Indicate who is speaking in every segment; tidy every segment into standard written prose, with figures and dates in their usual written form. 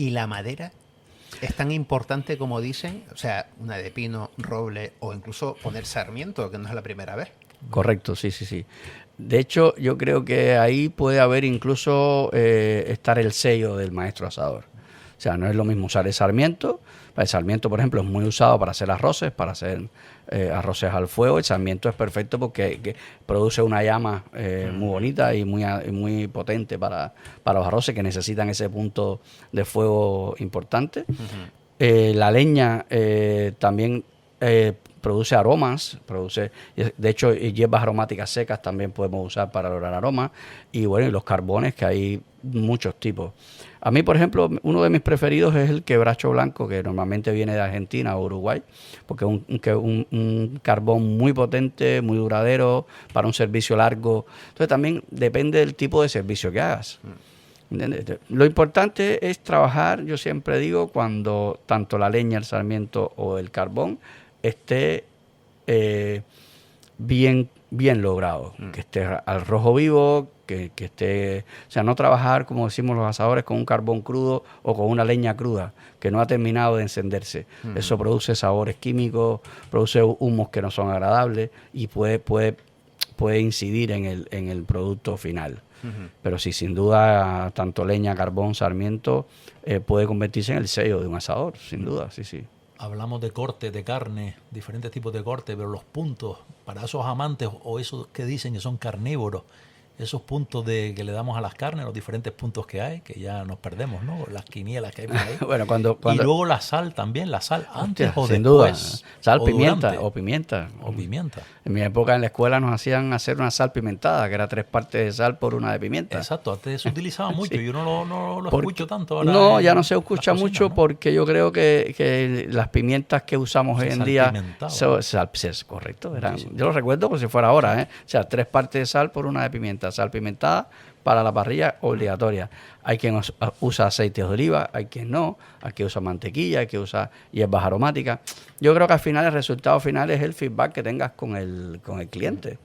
Speaker 1: ¿Y la madera es tan importante como dicen? O sea, una de pino, roble o incluso poner sarmiento, que no es la primera vez.
Speaker 2: Correcto, sí, sí, sí. De hecho, yo creo que ahí puede haber incluso estar el sello del maestro asador. O sea, no es lo mismo usar el sarmiento. El sarmiento, por ejemplo, es muy usado para hacer arroces, para hacer arroces al fuego. El sarmiento es perfecto porque produce una llama muy bonita y muy potente para los arroces que necesitan ese punto de fuego importante. La leña también produce aromas, de hecho, hierbas aromáticas secas también podemos usar para lograr aromas. Y bueno, y los carbones, que hay muchos tipos. A mí, por ejemplo, uno de mis preferidos es el quebracho blanco, que normalmente viene de Argentina o Uruguay, porque es un carbón muy potente, muy duradero, para un servicio largo. Entonces también depende del tipo de servicio que hagas. ¿Entiendes? Lo importante es trabajar, yo siempre digo, cuando tanto la leña, el sarmiento o el carbón esté bien logrado, que esté al rojo vivo, que esté, o sea, no trabajar, como decimos los asadores, con un carbón crudo o con una leña cruda que no ha terminado de encenderse. Eso produce sabores químicos, produce humos que no son agradables y puede incidir en el producto final. Pero sí, sin duda, tanto leña, carbón, sarmiento puede convertirse en el sello de un asador, sin duda, sí, sí.
Speaker 3: Hablamos de corte de carne, diferentes tipos de corte, pero los puntos para esos amantes o esos que dicen que son carnívoros, esos puntos que le damos a las carnes, los diferentes puntos que hay, que ya nos perdemos, ¿no? Las quinielas que hay por ahí.
Speaker 2: Bueno, cuando
Speaker 3: y luego la sal también, la sal antes
Speaker 2: hostia,
Speaker 3: o
Speaker 2: sin
Speaker 3: después.
Speaker 2: duda, sal,
Speaker 3: o
Speaker 2: pimienta
Speaker 3: durante.
Speaker 2: o pimienta.
Speaker 3: O pimienta.
Speaker 2: En mi época en la escuela nos hacían hacer una sal pimentada, que era 3 partes de sal por una de pimienta.
Speaker 3: Exacto, antes se utilizaba mucho,
Speaker 2: Sí.
Speaker 3: yo no lo escucho tanto ahora.
Speaker 2: No, ya no se escucha
Speaker 3: las cocinas,
Speaker 2: mucho
Speaker 3: ¿no?
Speaker 2: porque yo creo que las pimientas que usamos hoy en día es correcto. Yo lo recuerdo como si fuera ahora, ¿eh? O sea, 3 partes de sal por una de pimienta. Sal pimentada para la parrilla obligatoria. Hay quien usa aceites de oliva, hay quien no, hay quien usa mantequilla, hay quien usa hierbas aromáticas. Yo creo que al final el resultado final es el feedback que tengas con el cliente.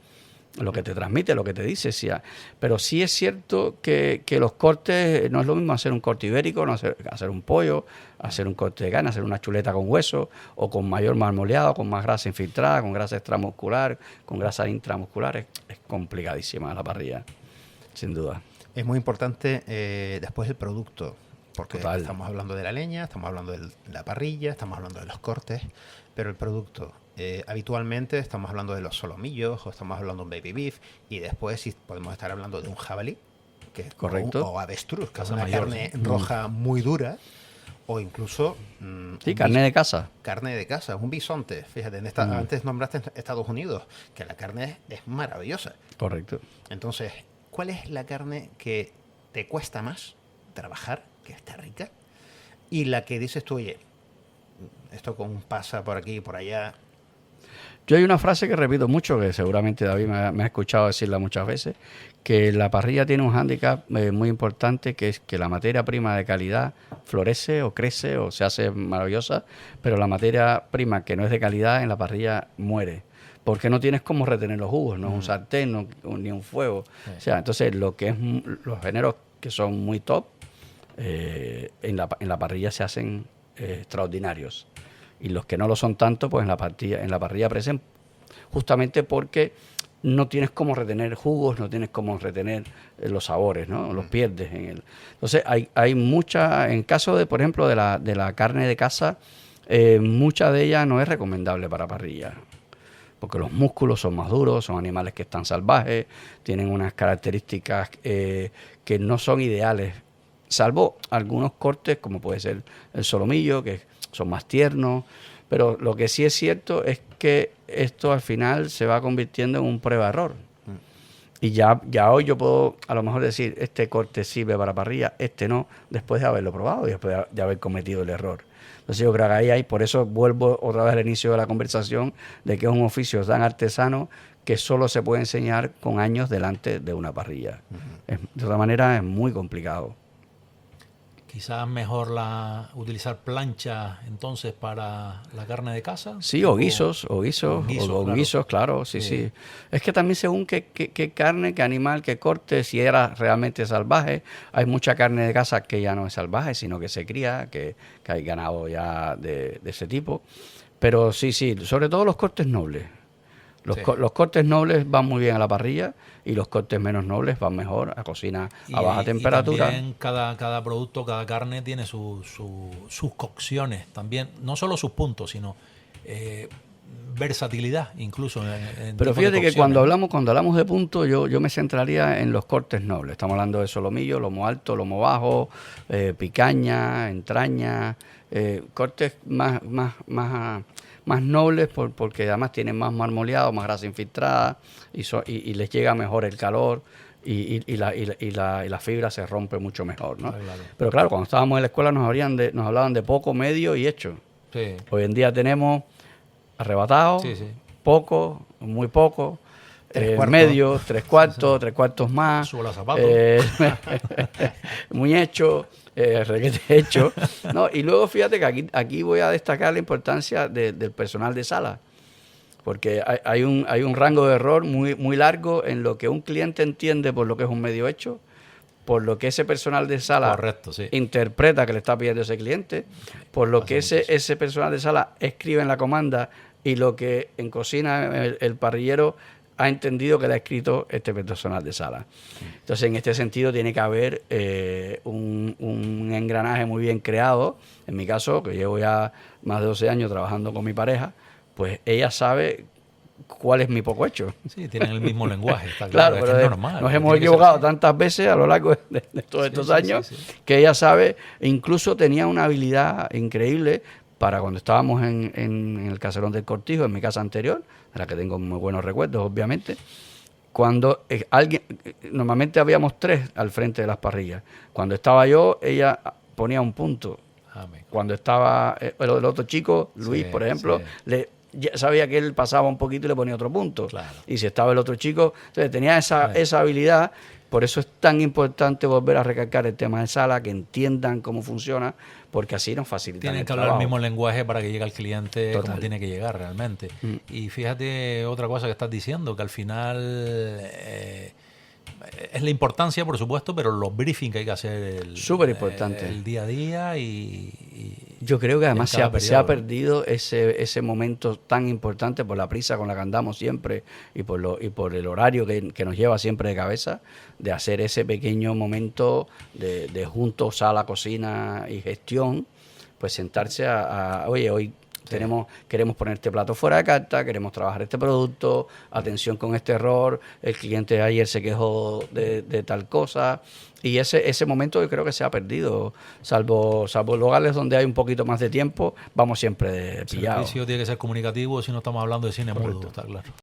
Speaker 2: Lo que te transmite, lo que te dice. Sí, pero sí es cierto que los cortes, no es lo mismo hacer un corte ibérico, no hacer un pollo, hacer un corte de carne, hacer una chuleta con hueso o con mayor marmoleado, con más grasa infiltrada, con grasa extramuscular, con grasa intramuscular. Es complicadísima la parrilla, sin duda.
Speaker 1: Es muy importante después el producto, porque
Speaker 2: Total.
Speaker 1: estamos hablando de la leña, estamos hablando de la parrilla, estamos hablando de los cortes, pero el producto, habitualmente estamos hablando de los solomillos o estamos hablando de un baby beef y después sí podemos estar hablando de un jabalí, que
Speaker 2: correcto,
Speaker 1: o avestruz, que es
Speaker 3: Casa
Speaker 1: una
Speaker 3: mayor,
Speaker 1: carne
Speaker 3: sí.
Speaker 1: roja muy dura, o incluso
Speaker 2: sí, carne de casa.
Speaker 1: Carne de casa, un bisonte. Fíjate, antes nombraste Estados Unidos, que la carne es maravillosa.
Speaker 2: Correcto.
Speaker 1: Entonces, ¿cuál es la carne que te cuesta más trabajar, que está rica? Y la que dices tú, oye, esto con pasa por aquí y por allá.
Speaker 2: Yo hay una frase que repito mucho, que seguramente David me ha escuchado decirla muchas veces, que la parrilla tiene un hándicap muy importante, que es que la materia prima de calidad florece o crece o se hace maravillosa, pero la materia prima que no es de calidad en la parrilla muere. Porque no tienes cómo retener los jugos, no es un sartén ni un fuego. O sea, entonces los géneros que son muy top, en la parrilla se hacen extraordinarios. Y los que no lo son tanto, pues en la parrilla aparecen justamente porque no tienes cómo retener jugos, no tienes cómo retener los sabores, ¿no? Los pierdes Entonces hay mucha, en caso de, por ejemplo, de la carne de casa, mucha de ella no es recomendable para parrilla. Porque los músculos son más duros, son animales que están salvajes, tienen unas características que no son ideales, salvo algunos cortes, como puede ser el solomillo, que son más tiernos, pero lo que sí es cierto es que esto al final se va convirtiendo en un prueba-error. Y ya hoy yo puedo a lo mejor decir, este corte sirve para parrilla, este no, después de haberlo probado y después de haber cometido el error. Entonces yo creo que ahí por eso vuelvo otra vez al inicio de la conversación, de que es un oficio tan artesano que solo se puede enseñar con años delante de una parrilla. De otra manera es muy complicado.
Speaker 3: Quizás mejor utilizar plancha entonces para la carne de caza.
Speaker 2: Sí, o guisos, o guisos, claro, sí,
Speaker 3: Sí.
Speaker 2: sí. Es que también según qué carne, qué animal, qué corte, si era realmente salvaje. Hay mucha carne de caza que ya no es salvaje, sino que se cría, que hay ganado ya de ese tipo. Pero sí, sobre todo los cortes nobles.
Speaker 3: Sí.
Speaker 2: Los cortes nobles van muy bien a la parrilla y los cortes menos nobles van mejor a cocina a baja temperatura.
Speaker 3: Y también cada producto, cada carne tiene sus cocciones también, no solo sus puntos, sino versatilidad incluso en
Speaker 2: Pero
Speaker 3: tipos de
Speaker 2: fíjate que
Speaker 3: cocciones.
Speaker 2: cuando hablamos de puntos, yo me centraría en los cortes nobles. Estamos hablando de solomillo, lomo alto, lomo bajo, picaña, entraña, cortes más nobles porque además tienen más marmoleado, más grasa infiltrada y les llega mejor el calor y la fibra se rompe mucho mejor, ¿no?
Speaker 3: Claro.
Speaker 2: Pero claro, cuando estábamos en la escuela nos hablaban de poco, medio y hecho.
Speaker 3: Sí.
Speaker 2: Hoy en día tenemos arrebatado,
Speaker 3: Sí, sí.
Speaker 2: poco, muy poco,
Speaker 1: Tres cuartos.
Speaker 2: medio, tres cuartos más,
Speaker 3: Suela zapato.
Speaker 2: muy hecho, requete hecho. ¿No? Y luego fíjate que aquí voy a destacar la importancia del personal de sala, porque hay un rango de error muy largo en lo que un cliente entiende por lo que es un medio hecho, por lo que ese personal de sala
Speaker 3: Correcto, sí.
Speaker 2: interpreta que le está pidiendo ese cliente, por lo que
Speaker 3: Pasa mucho.
Speaker 2: ese personal de sala escribe en la comanda y lo que en cocina el parrillero ha entendido que le ha escrito este personal de sala. Entonces, en este sentido, tiene que haber un engranaje muy bien creado. En mi caso, que llevo ya más de 12 años trabajando con mi pareja, pues ella sabe cuál es mi poco hecho.
Speaker 3: Sí, tienen el mismo lenguaje, está
Speaker 2: Claro,
Speaker 3: claro,
Speaker 2: pero
Speaker 3: es normal.
Speaker 2: nos
Speaker 3: tiene
Speaker 2: hemos
Speaker 3: que ser
Speaker 2: equivocado
Speaker 3: así.
Speaker 2: tantas veces a lo largo de todos estos años
Speaker 3: sí.
Speaker 2: que ella sabe, incluso tenía una habilidad increíble para cuando estábamos en el caserón del Cortijo, en mi casa anterior, de la que tengo muy buenos recuerdos, obviamente. Cuando normalmente habíamos 3 al frente de las parrillas. Cuando estaba yo, ella ponía un punto.
Speaker 3: Amén.
Speaker 2: Cuando estaba el otro chico, Luis,
Speaker 3: Sí,
Speaker 2: por ejemplo,
Speaker 3: sí.
Speaker 2: ya sabía que él pasaba un poquito y le ponía otro punto.
Speaker 3: Claro.
Speaker 2: Y si estaba el otro chico, entonces tenía esa habilidad. Por eso es tan importante volver a recalcar el tema de sala, que entiendan cómo funciona, porque así nos facilitan
Speaker 3: Tienen
Speaker 2: el
Speaker 3: que hablar el
Speaker 2: trabajo.
Speaker 3: mismo lenguaje para que llegue al cliente
Speaker 2: Total.
Speaker 3: como tiene que llegar realmente. Y fíjate otra cosa que estás diciendo, que al final es la importancia, por supuesto, pero los briefings que hay que hacer
Speaker 2: Súper importante.
Speaker 3: el día a día y
Speaker 2: Yo creo que además
Speaker 3: en cada
Speaker 2: se ha
Speaker 3: periodo.
Speaker 2: perdido ese momento tan importante por la prisa con la que andamos siempre y por el horario que nos lleva siempre de cabeza, de hacer ese pequeño momento de juntos, sala, cocina y gestión, pues sentarse oye, hoy queremos poner este plato fuera de carta, queremos trabajar este producto, atención con este error, el cliente ayer se quejó de tal cosa, y ese momento yo creo que se ha perdido, salvo lugares donde hay un poquito más de tiempo, vamos siempre
Speaker 3: El
Speaker 2: pillados.
Speaker 3: servicio tiene que ser comunicativo si no estamos hablando de cine mudo, está claro.